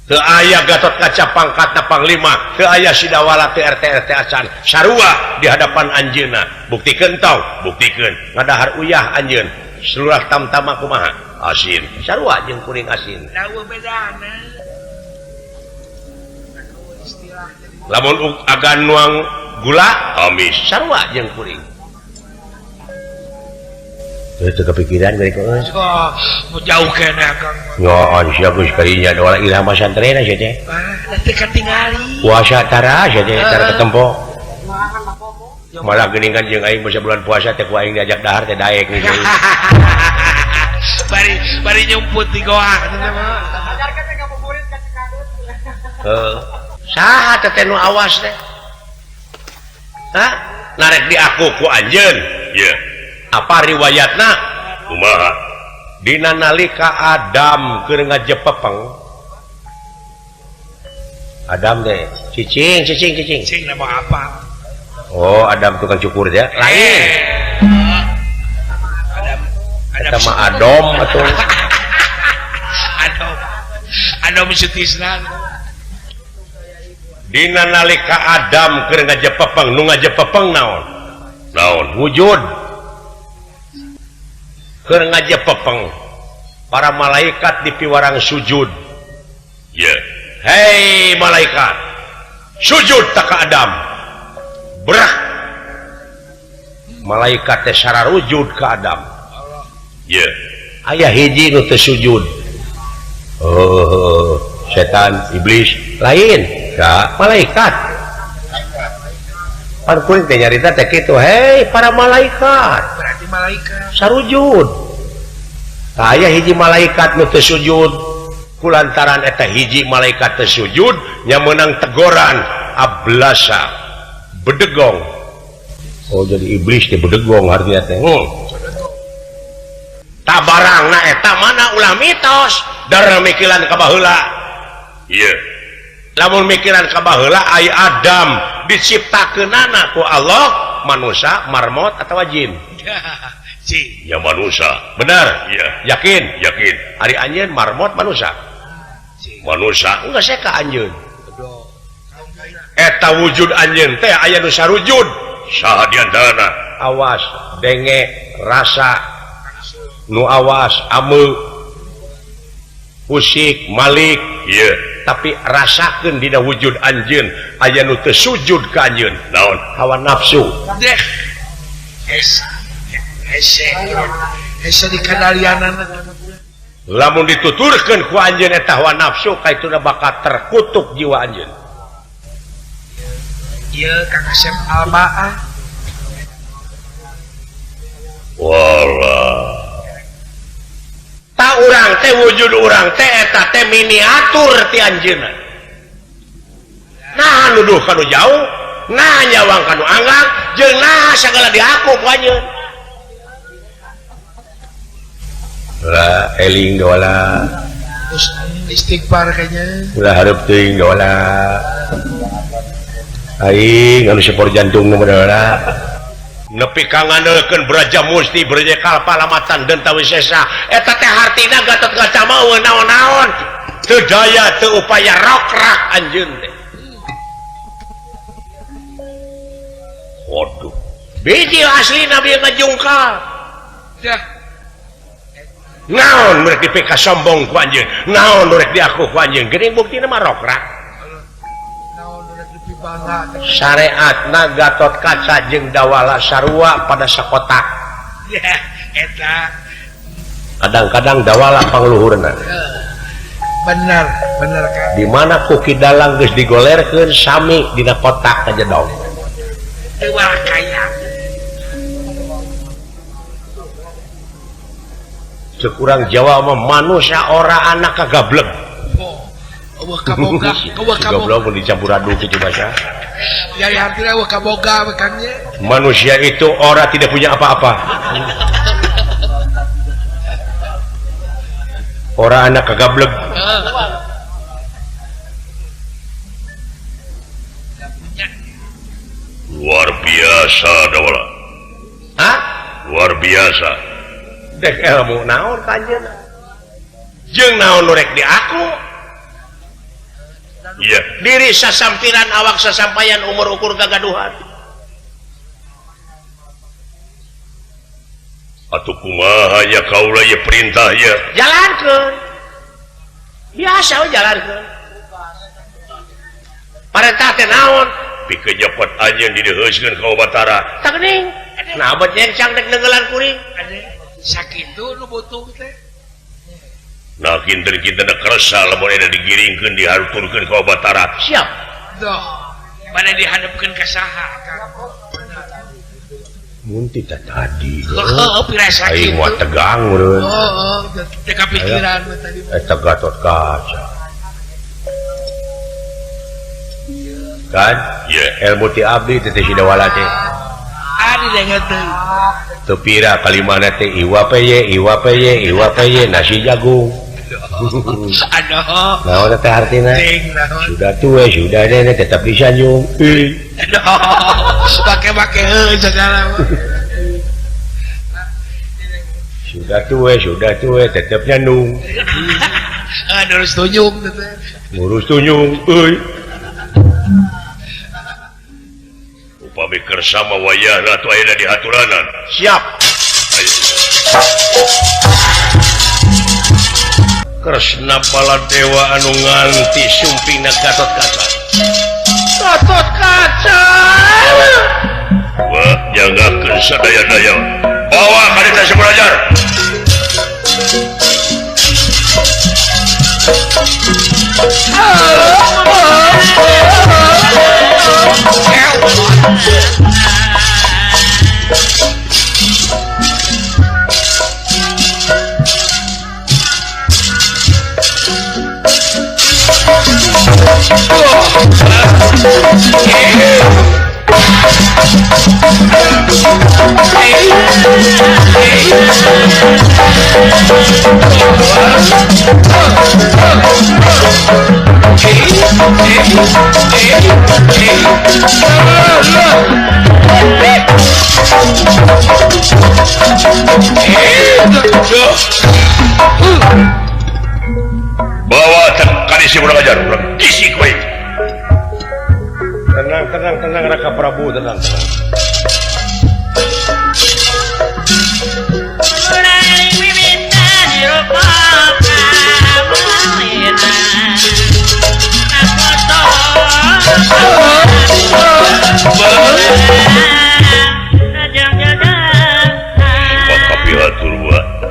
teu aya Gatot Kaca pangkatna panglima teu aya Sidawala teu RT acan sarua di hadapan anjeunna buktikeun tau buktikeun ngadahar uyah anjeun seluruh tamtama kumaha asin sarua jeung kuring asin dawa bedana lamun agan nuang gula amis sarua jeung kuring itu kepikiran dari kau mau jauh kena kang nyoon siap geus kalinya da wala irama santrena sia teh nanti katingali puasa tara sia teh tara ketempo malah geuningan jeung aing basa bulan puasa teh ku aing diajak dahar teh daek nih bari nyumput di goa saha teh nu awas teh hah narek diaku ku anjeun ieu apa riwayatna kumaha dina nalika Adam keur ngajepepeng Adam teh cicing cing nama apa oh Adam tukang cukur ya lain Adam mah Adom atuh Adom sutisna dina nalika Adam keur ngajepepeng nu ngajepepeng naon wujud keur ngajepepeng para malaikat di piwarang sujud ya hei malaikat sujud tak ka Adam brah malaikat teh sararujud ka Adam ya aya hiji nu teu sujud setan iblis lain ka malaikat pan kuring teh nyarita teh kitu hei para malaikat berarti malaikat sarujud aya hiji malaikat nu teu sujud kulantaran eta hiji malaikat teu sujud nya meunang tegoran ablasa bedegong oh jadi iblis teh bedegong artinya teh tabarangna eta mana ulah mitos darah mikiran ka baheula. Iya. Lamun mikiran ka baheula aya Adam diciptakeunana ku Allah manusia marmot atawa jin. Ya manusia. Benar? Iya. Yakin? Yakin. Ari anjeun marmot manusia. Manusia. Enggak saya ka anjeun. Eta wujud anjeun teh aya nu sarujud. Saha diantarana? Awas, denge, rasa, nu awas, ame, pusik, malik. Iya. Tapi rasakeun dina wujud anjeun aya nu teu sujud ka anjeun. Naon? Hawa nafsu. Deh. Ese dikandalianana. Lamun dituturkeun ku anjeun eta hawa nafsu kaituna bakal terkutuk jiwa anjeun. Ieu Kang Asep Albaah. Walah. Ta urang teh wujud urang teh eta teh miniatur ti anjeunna. Nah nuduh kanu jauh, nah nyawang kanu anggang, jeung nah sagala diaku ku anjeun. Lah eling dola. Istighfar kayaknya. Ulah hareup teuing dola. Aing anu sepor jantung nu dola. Nepi ka ngandeukeun Braja Musti Braja Kalpalamatan Denta Wisesa eta teh hartina Gatot Kaca mah naon-naon teu daya teu upaya rokrak anjeun teh. Waduh, biji asli Nabi ngajungkal. Dah. Naon merek dipika sombong ku anjeun, naon merek diaku ku anjeun, geuning buktina mah rokrak. Naon udah lebih bangga. Syariatna Gatot Kaca jeung Dawala sarua pada sakotak. Ya, eta. Kadang-kadang Dawala pangluhurna. Benar kan. Di mana kuki dalang geus digolerkeun sami dina kotak kajedong. Teu kaya. Cekurang Jawa mah manusia ora anak kagablek. Oh, eueuh kaboga, eueuh kaboga. Goblok mun dicampur aduk kitu bahasa. Ya hartina eueuh kaboga kan nya. Manusia itu ora tidak punya apa-apa. Ora anak kagablek. Luar biasa Dawala. Hah? Luar biasa. Dek ilmu naon ka anjeunna? Jeung naon nu rek diaku? Iya. Diri sasampiran awak sasampayan umur ukur gagaduhan. Atuh kumaha ya kaula ye perintah ya. Jalankeun. Biasa we jalankeun. Parentah teh naon? Pikeun nyepat anjeun dideheuskeun ka Obatara. Tak geuning. Nah abot nyencang dek nenggelan kuring. Sakitu nu butuh teh. Nah kinten kita kerasa lamun ada digiringkeun dihaturkeun ka Obatara. Siap. Doh. Pada dihadapkeun ka saha Kang? Mun tita tadi. Heuh, pirasa Aing kitu. mah tegang meureun. Oh, teh kapikiran mah tadi. Eta Gatot Kaca. Kan? Iya. Ilmu ti abdi teh si Dawala teh. Ari denget deui. Teu pira kalimana teh iwa peye nasi jagung. Aduh. Naon teh artina? Ting naon. Sudah tua, sudah nenek tetap disanjung. Aduh. Pake-pake segala. Sudah tua tetap nyandung. Terus tunjuk teh. Ngurus tunyung, euy. Upami kersa mah wayahna atuh ayeuna di haturanan. Siap. Kresna Baladewa anu nganti sumpingna Gatot Kaca. Gatot Kaca. Wah, jagakeun sadaya-daya. Bawa ka Desa Sumerajar. Bawa kadisi urang ajar, urang kisik we. Tenang Raka Prabu, tenang.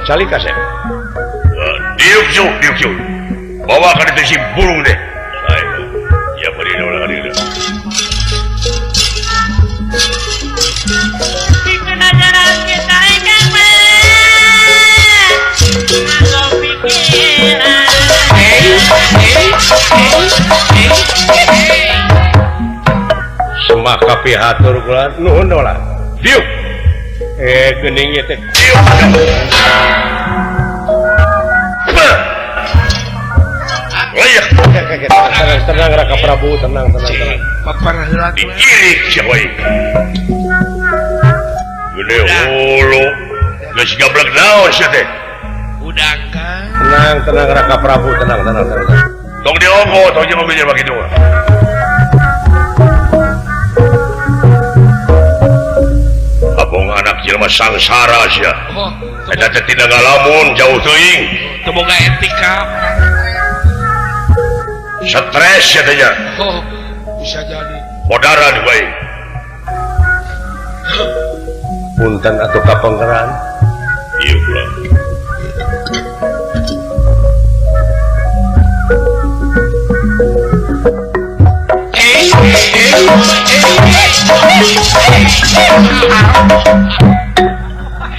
Cali kasep. Diuk. Bawa kan itu si burung deh. Ya beri orang hadir. Semak kapihatur kula nuhun lah. Diuk. Gening ieu teh. Diuk. Tenang Raka Prabu, tenang. Diirik siapa ini? Gede hulu, geus gablek naon sia teh? Udang kan. Tenang Raka Prabu, tenang. Tong diogo, tong jeung mobilnya begitu. Abong anak jelema sangsara sia. Eta teh tidak ngalamun jauh teuing. Teu boga etika. Stres ya tanya. Bisa jadi. Modaran bae. Punten atuh kapengkeran. Iya pula.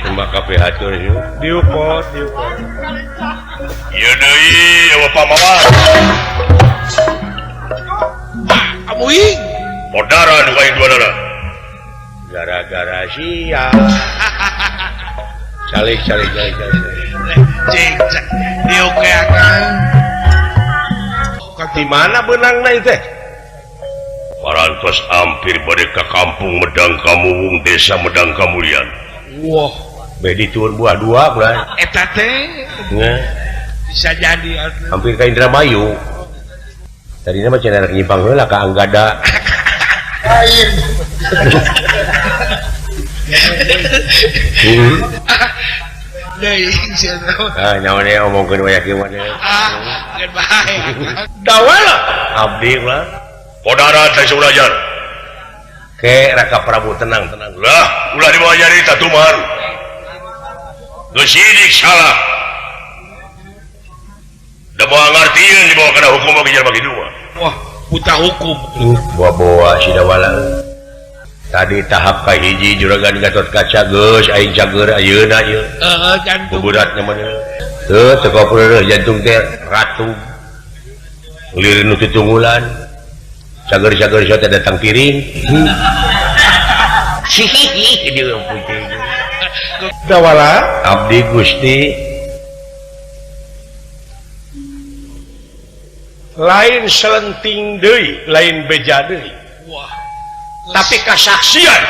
Cuma kapihatur ieu. Diupot. Ieu deui eueuh pamawas. Amuing. Modaran bae duanana. Gara-gara sia. Calik. Cing. Dioke akan. Di mana benangna ieu teh? Parantos hampir bade ka kampung Medang Kamuwung, desa Medang Kamulian. Wah, Bedi turun buah dua bulan. eta teh bisa jadi Hampir ka Indramayu. Tadina mah cenah nyimpang heula ka Anggada. lain. Deui sia. Nyawa dia ngomongkeun we kieu mah. Geus bae. Dawala abdi lah. Modaran teh sulajar. Ke Raka Prabu tenang. Lah, ulah dibawa jadi tatuman. Geus sidik salah. Da moal ngartieun dibawa kana hukum bagi jalma kitu mah. Wah, buta hukum. Bawa si Dawala. Tadi tahap kahiji juragan Gatotkaca geus aing cager ayeuna ieu. Jantung. Buburatna mah. Teu kopreuh jantung teh ratu. Lieur nu tutunggulan. Cager-cager saya teh datang piring. Hihihi dia putih. Dawala abdi Gusti. Lain selenting deui, lain beja deui. Wah. Tapi kasaksian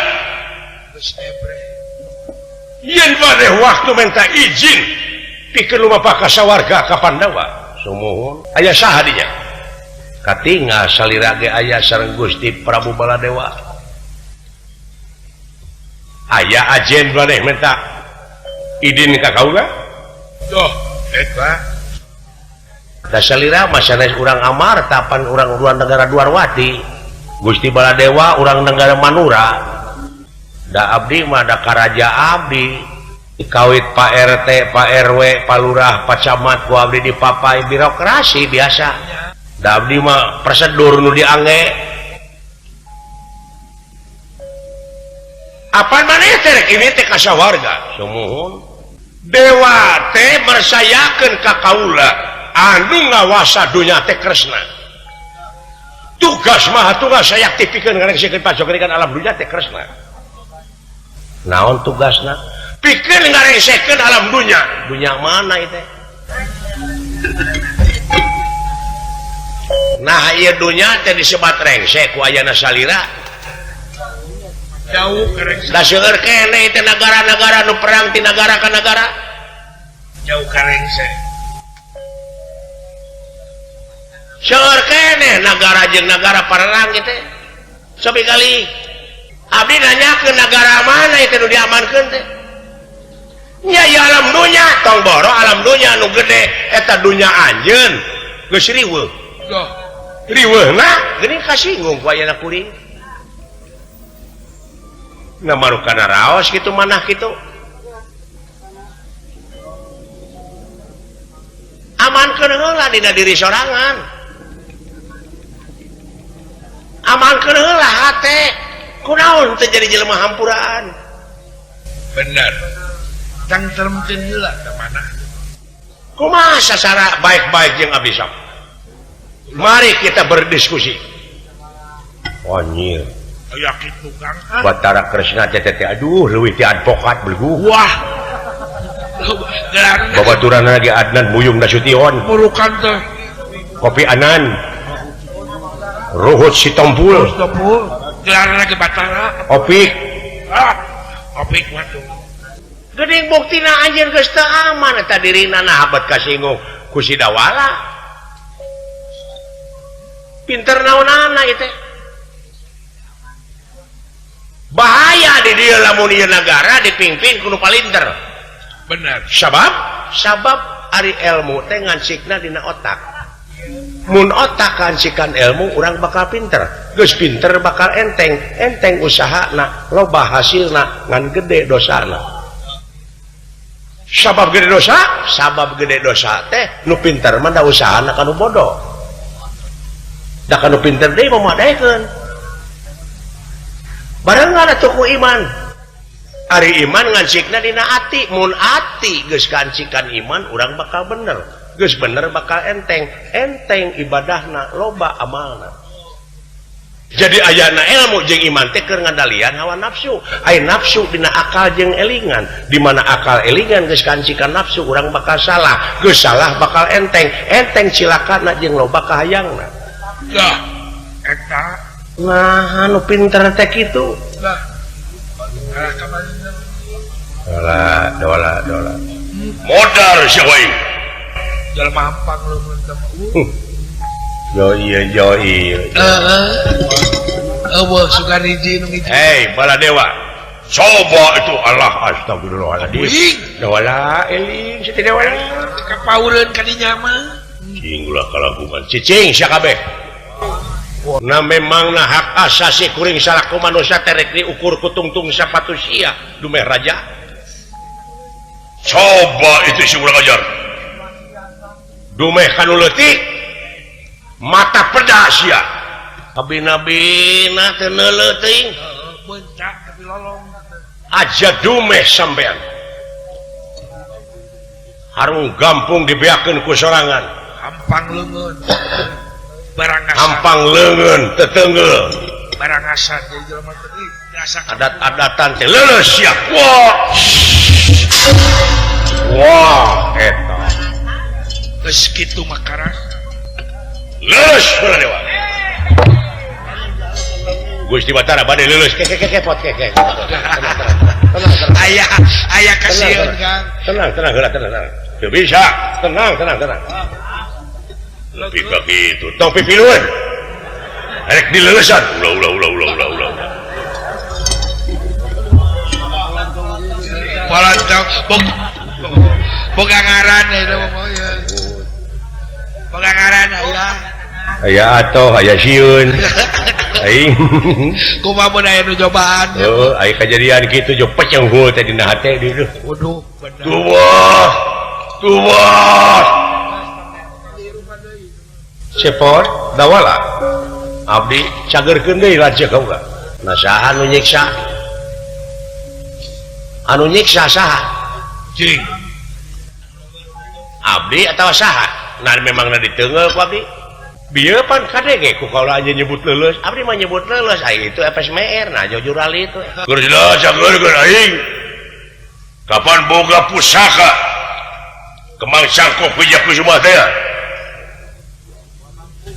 Geus ebre. yen bade waktu minta izin pikeun lumampah ka sawarga ka Pandawa. Sumuhun. Aya saha dinya? Katingal salira ge aya sareng Gusti Prabu Baladewa. Aya ajen maneh minta izin ka kaula? Doh, eta. Da salira mah sanes urang Amarta pan urang luar negara Dwarwati. Gusti Baladewa urang negara Manura. Da abdi mah da karaja abdi. Dikawit Pak RT, Pak RW, Pak Lurah, Pak Camat ku abdi dipapai birokrasi biasa. Da abdi mah prosedur nu diangge. Apaan maneh teh rek ieu teh ka sawarga? Sumuhun. Dewa teh mersayakeun ka kaula anu ngawasa dunya teh Kresna. tugas saya aktifkan kan alam dunia teh Kresna naon tugasna pikir ngaresekeun alam dunia mana itu nah ieu dunia teh disebat rengsek ku ayana salira jauh kareng da seueur keneh teh negara-negara nu perang ti negara ka negara jauh kareng seueur keneh negara jeung negara perang gitu sabi kali abdi nanyakeun negara mana itu nu diamankeun teh nya ya alam dunya tong boro alam dunya nu gede eta dunya anjeun geus riweuh riweuhna geuning kasinggung ku ayana kuring ngamarukana raos kitu manah kitu amankeun heula dina diri sorangan amankeun heula hate kunaon teu jadi jelema hampuraan bener tangteremkeun heula ka mana kumaha sasara baik-baik jeung abdi sam mari kita berdiskusi anjir aya kitu Kang Batara Kresna teh aduh leuwih ti advokat belgu wah gelarna babaturan lagi Adnan Buyung Nasution mulukan teh Kopi Anan Ruhut Sitompul gelarna ge Batara Opik opik waduh geuning buktina anjeun geus teu aman eta dirina nah abad kasinggung ku si Dawala pinter naonana ieu teh bahaya di dieu lamun ieu negara dipimpin ku nu palinter bener sabab ari ilmu teh ngancikna dina otak mun otak kancikan ilmu urang bakal pinter geus pinter bakal enteng usahana loba hasilna ngan gede dosana sabab gede dosa teh nu pinter mah da usahana kanu bodoh da kanu pinter deui mamadaekeun bareng ada tuku iman ari iman ngancikna dina ati mun ati geus kancikan iman urang bakal bener geus bener bakal enteng ibadahna loba amalna jadi ayana ilmu jeung iman teh keur ngandalian hawa nafsu aya nafsu dina akal jeung elingan di mana akal elingan geus kancikan nafsu urang bakal salah geus salah bakal enteng cilakana jeung loba kahayangna dah eta nah anu pinter teh kitu dah arah ka mana dola modal syawai jelema hampang lu mun yo iya eueuh sugan hiji nu hiji hei baladewa coba itu Allah astagfirullahaladzim dola eling siti dewa kapaureun ka dinya mah cing ulah kalagungan cicing sia kabeh nah memang nah hak asasi kuring salaku manusia terek diukur ku tungtung sapatu sia dumeh raja coba itu si urang ajar dumeh kanu leutik mata pedas ya abina-bina teu neuleuh teuing bencak tapi lolong aja dumeh sampean harung gampung dibeakeun ku sorangan hampang leungeun barang asa hampang leungeun teteungeul barang asa jadi jelema teh asa adat-adatan teh leuleus sia wah eta geus kitu makaran leuleus heula dewa Gusti Batara bade leuleus kepot tenang aya kasieun Kang tenang heula tenang teu bisa tenang lebih begitu tong pipilueun rek dileulesan ulah Walantak boga ngaran eta mah boga ngaran aya atoh aya sieun aing kumaha mun aya nu cobaan aya kejadian kitu jo peceng hul teh dina hate dieu waduh bener tuah cepot dawala abdi cagerkeun deui lanceuk kaula nah saha anu nyiksa saha cing abdi atawa saha nah memangna diteungel ku abdi bieu pan kadege ku kalau aja nyebut lulus abdi mah nyebut lulus ai itu FSMR nah jujur ali itu keur jelas sageurkeun aing kapan boga pusaka kemang cangkok Wijaya Kusuma teh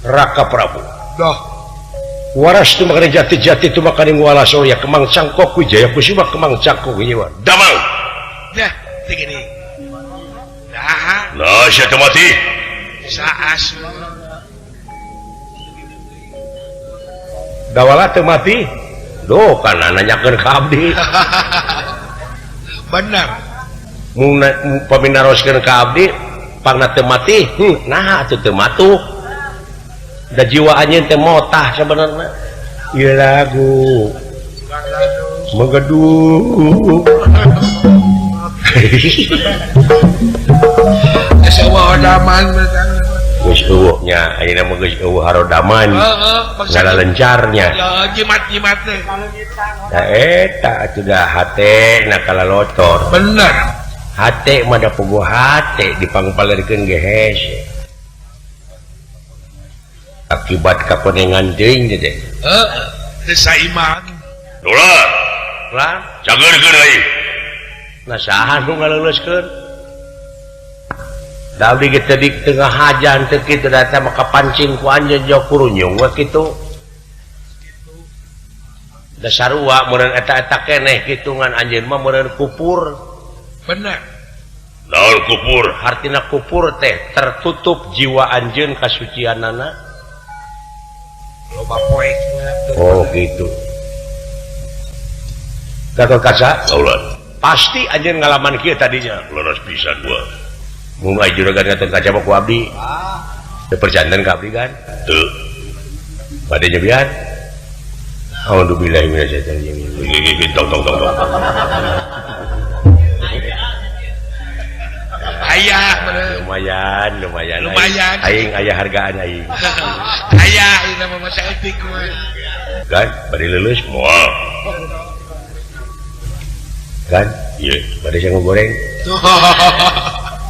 Raka Prabu Doh. waras tu makana jati-jati tu makana nguala soya kemang cangkok Wijaya Kusuma kemang cangkok Wijaya damang Nah, begini. nah sia teu mati Saas. dawala teu mati doh kana nanyakeun ka abdi Benar. mun paminaroskeun ka abdi pangna teu mati nah atuh teu matuh da jiwa anjeun teh motah sabenerna ieu lagu mengeduh Sewa daman geus eueuhnya ayeuna mah geus eueuh harodaman ngala lencarnya ya jimat-jimat teh. da eta atuh da hate na kalalotor Bener. hate mah da puguh hate dipangpalerkeun ge hese akibat kakonengan deui teh Desa iman. dolar lah sageurkeun aing nah saha nu ngaleuleskeun da abdi ge teu di tengah hajan teu kitu da teh mah kapancing ku anjeun jauh kurunyung we kitu da sarua meureun eta-eta keneh kitu ngan anjeun mah meureun kupur Bener. naon kupur artina kupur teh tertutup jiwa anjeun kasucianana Loba poek. oh gitu Gatot Kaca laulan pasti anjeun ngalaman kieu tadinya leres pisan gua mulai juragan Gatot Kaca mah ku abdi teu perjantan ka abdi kan teu bade nyebian alhamdulillah minasyaitonir rajim tong Ayah bener. lumayan Lumayan. aing aya hargaan aing Ayah ini mah masa etik mah. kan bade lulus moal kan ieu bade sangu goreng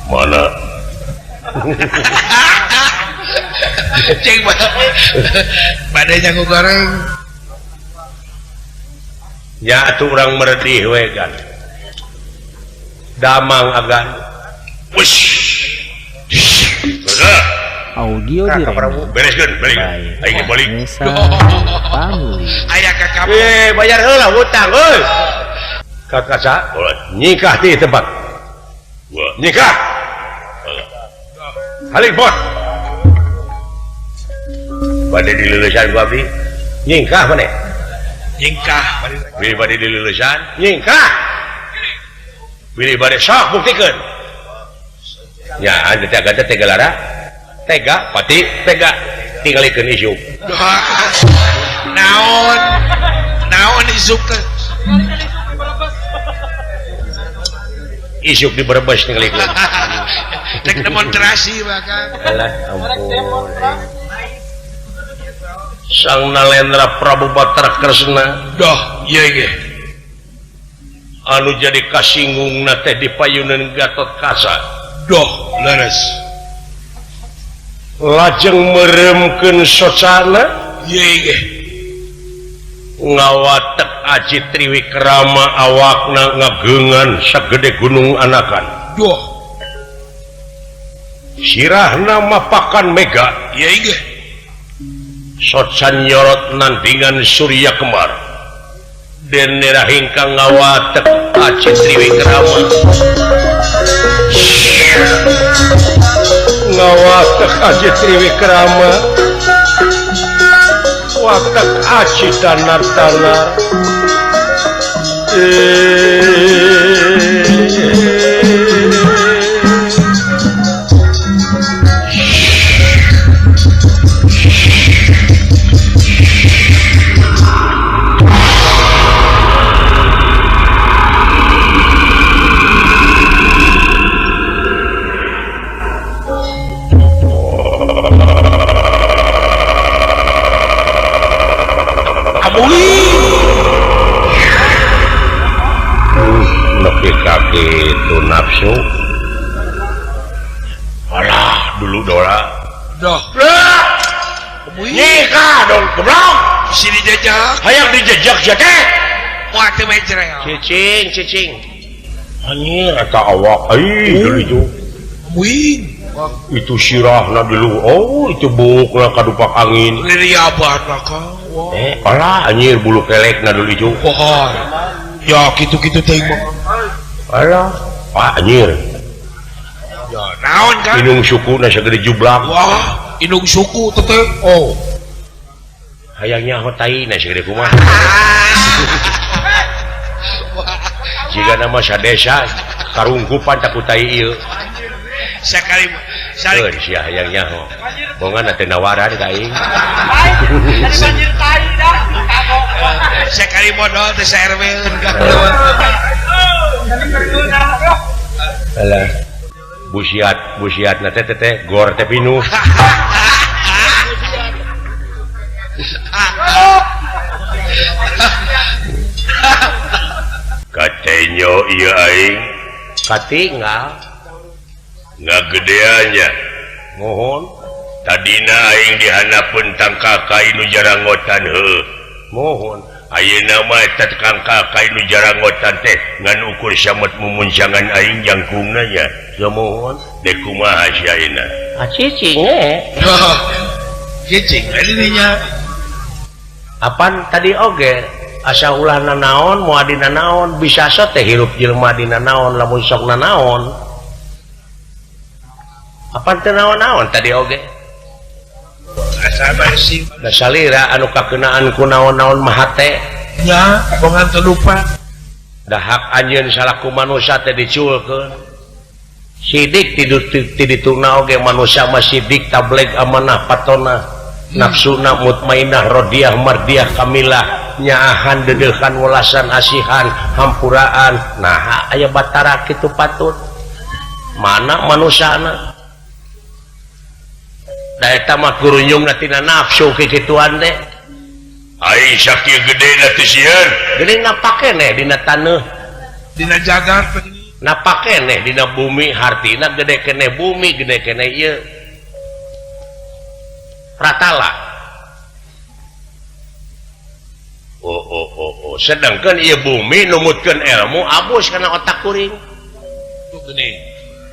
mana Cing badai jangan goreng. ya atuh urang meredih we kan damang agan wis Sudah. Audio Kakak Prabu direct Bereskeun, balik. by Aing balik. Nesa Family. Ayah kakak. bayar heula hutang euy Kakak Sa nikah di tempat Gua. nikah Halipot bade di lulusan gua abdi nikah mana Jingkah. pilih bade di lulusan nikah pilih bade sok buktikeun ya anda tega lara tega pati tega tinggalikeun isu Naon isuk teh. isuk di Brebes tinggalikeun Tek demonstrasi bahkan. alah ampun Sang Nalendra Prabu Batra Kresna Doh, iya ge. anu jadi kasinggungna teh di payunan Gatot Kaca Doh, leres. lajeng meremkeun socana Iya ge. ngawatek Aji Triwikrama awakna ngageungan sagede gunung anakan Doh, sirahna mapakan mega iya ge. socan nyorot nandingan Surya Kembar dan nerahingkang ngawatek Aji Triwikrama ngawatek Aji Triwikrama watek Aji Danar-danar itu nafsu alah dulu Dora Doh. Nikah dong, goblok. Sini jajak. Hayang dijejak sia teh. Wah, teu mejrel. Cicing. Anjir eta awak deui itu. Muing. Itu sirahna dulu. Oh, itu bukna kadupak angin. Lili abadna ka. Alah anjir bulu kelekna dulu itu. Wah. Ya kitu-kitu teh mah. Alah, anjir. Ya, naon kan? Inung sukuna sagede jublak. Wah, inung suku teh. Oh. Hayangnya hotaina sagede kumaha. Jika nama sadesa karungkupan tak kutai ieu. Sakali Sia hayangnya ho. Bongan teh nawaran ka aing. sakali modal teh saerweun ka. Alah. Busiat na teh gor teh pinuh. Katanya iya aing Katinggal ngagedeannya mohon tadina aing dihanapeun tang kakai nu jarangotan heuh mohon ayeuna mah eta kang kakai nu jarangotan teh ngan ukur samet mumuncangan aing jangkungna nya ya mohon dek kumaha si ayeuna cicing Cicing dirinya. apaan tadi oge asa ulahna naon moal dina naon bisa teh hirup jelema dina naon lamun sokna naon apaan teh naon-naon tadi oge Sabar sih. da salira anu kakenaan ku naon-naon mah teh Ya, bongan terlupa. dahak anjeun salaku manusia teh diculkeun sidik ti dituna oge manusia mah sidik tableg amanah patona nafsuna mutmainah rodiah mardiah kamilah nyaahan dedeuhan welasan asihan hampuraan nah aya batara kitu patut mana manusiana da eta mah gurunyungna tina nafsu kikituan teh aing sakieu gedena teh sieun geuning napakene dina taneuh Dina jagat begini. napakene dina bumi hartina gede kene bumi gede kene ieu pratala sedangkan ieu bumi numutkeun ilmu abus kana otak kuring Tuh gini.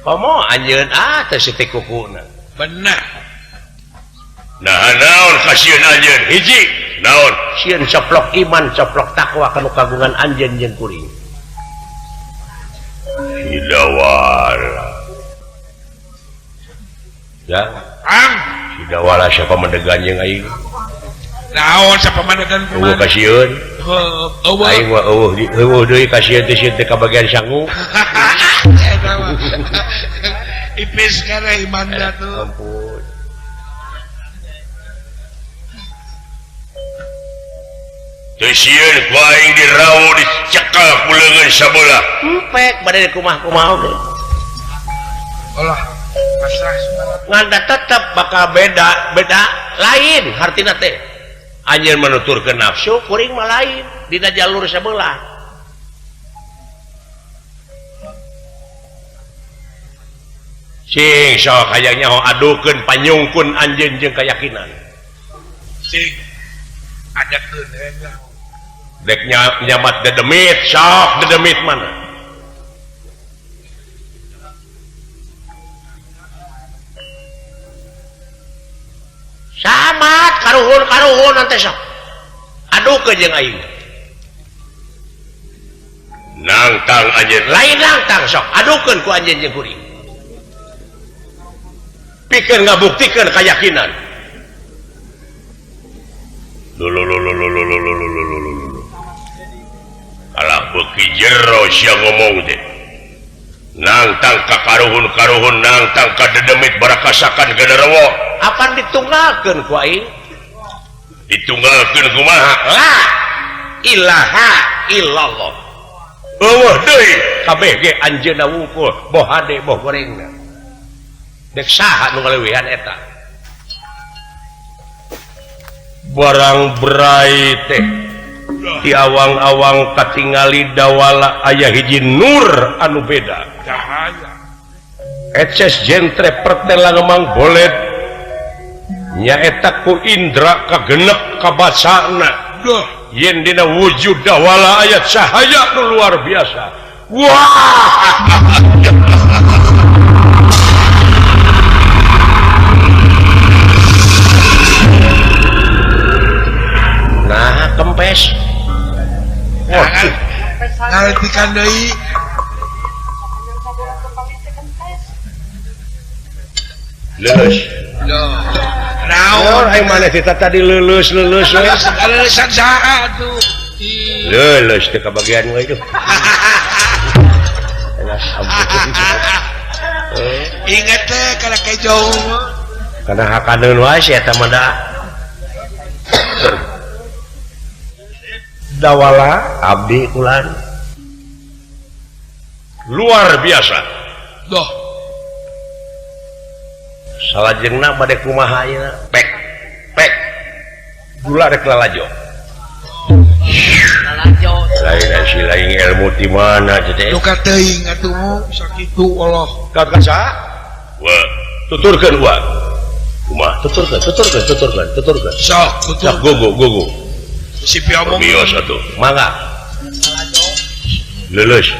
komo anjeun teh siti kukuna Benar. nah naon kasieun anjeun hiji naon sieun coplok iman coplok takwa kanu kagungan anjeun jeung kuring hidawala ya Ang. sidawala siapa mendegan jeung aing Naon sapamandagan eueuh kumaha? kasieun Eueuh. aing mah eueuh deui kasieun teh sieun teh ka bagian sangu Eta mah. Ipis kana imanda tuh. ampun teu sieun ku aing dirawu dicekal ku leungeun sabelah empek bade kumaha-kumaha oge Olah. Pasrah semua. nganda tetep bakal beda lain hartina teh anjeun menuturkeun nafsu kuring mah lain dina jalur sabelah sing sok hayangnya ho adukeun panyungkun anjeun jeung keyakinan Sing. Adakeun enggak. dek nyamat dedemit sok dedemit mana samat karuhun nanti sok adukeun jeung aing nangtang anjeun lain langtang sok adukeun ku anjeun jeung kuring pikeun ngabuktikeun keyakinan kalah beuki jero sia ngomong teh nangtang ka karuhun nangtang ka dedemit barakasakan genderewo apa ditunggalkeun ku aing ditunggalkeun kumaha la ilaha illallah eueuh deui kabeh ge anjeunna wungkul boh hade boh gorengna dek saha nu ngalewihan eta barang berai teh di awang-awang katingali dawala aya hiji nur anu beda Cahaya. eces jentre pertela ngemang bolet nyaetaku Indra kagenep kabasana yen dina wujud dawala ayat cahaya nu luar biasa. Wah. Nah, kempes. Ngaretikan deui. Lulus. Naon Ai mana kita tadi lulus. lulusan saha tuh? Lulus teh kabagian we itu. Ingat teh kana kejauh. Karena hakaneun wae si eta mah da. Dawala abdi kulan luar biasa. Doh. Salajengna bade kumaha ieu pek gula rek lalajo lain si lain ilmu di mana teh Luka teuing atuh sakitu Allah. kakasa Wah, tuturkeun wa kumaha tuturkeun Sok sak betul. gogo Si piomong. mios atuh. mangga lulus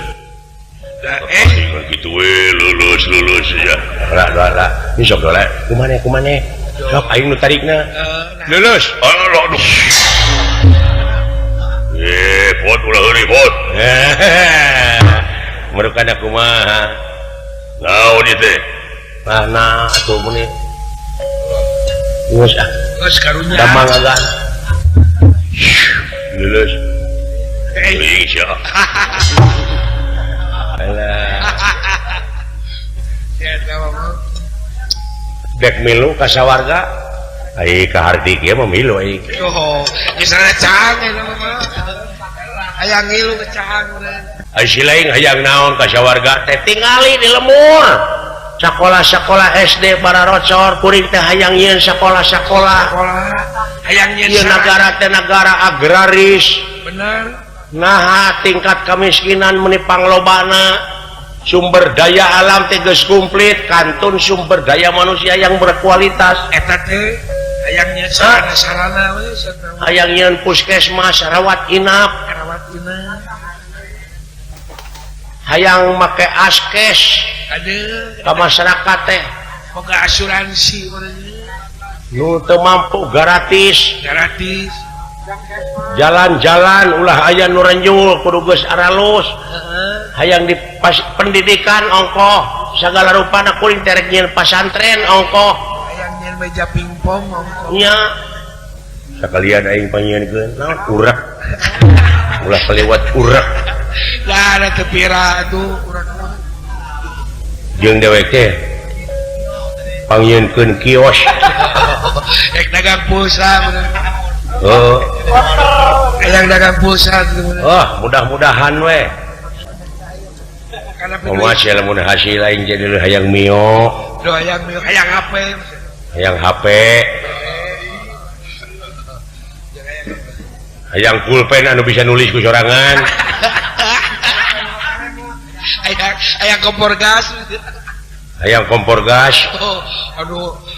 Da Dengan gitu we lulus ya. lah ini sok dole kumane sok aing nu tarikna lulus Aduh. Pot ulah heuri pot. merukana kumaha Naon ieu teh? nah atuh muni geus geus karunya. damang agan lulus Teuing sia. alah Ya tahu. dek milu ka sawarga ai ka hardik ieu mah milu ai Oh, misalnya cang eta mah. Aya ngilu ke cang urang. ai si lain hayang naon ka sawarga teh tingali di lemur sakola-sakola SD Bararocor kuring teh hayang yeun sakola Sekolah hayang nyen ieu negara teh negara agraris bener. nah tingkat kemiskinan menipang lobana sumber daya alam teh geus komplit kantun sumber daya manusia yang berkualitas Eta teh hayang nyen sarana we sarana hayang nyeun puskesmas rawat inap rawatna. hayang make askes Aduh, ka masyarakat teh boga asuransi urang nu teu mampu gratis gratis. jalan-jalan ulah aya nu renjul kudu geus aralus hayang di pendidikan ongkoh sagala rupana kuring terek nyieun pasantren ongkoh Hayang nyen meja pingpong ongko. nya sakalian aing panyieunkeun naon urek ulah kaliwat urek Lah ada tepira tuh urang jeung dewek teh panyieunkeun kios ek dagang pulsa urang. oh Hayang dagang pulsa tuh urang. oh mudah-mudahan we Kana masih lamun hasil aing jadi hayang mio do hayang HP. hayang HP hayang pulpen anu bisa nulis ku sorangan Hayang kompor gas. hayang kompor gas Oh,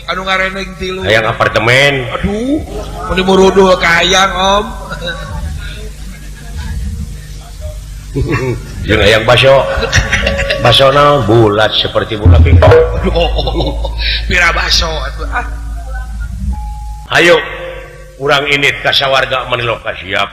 anu ngareneng tilu. hayang apartemen Aduh, mun murudul ka hayang Om. jeung hayang baso naon bulat seperti bola pingpong Aduh, pira baso atuh. ayo urang init ka sawarga mani lokasi siap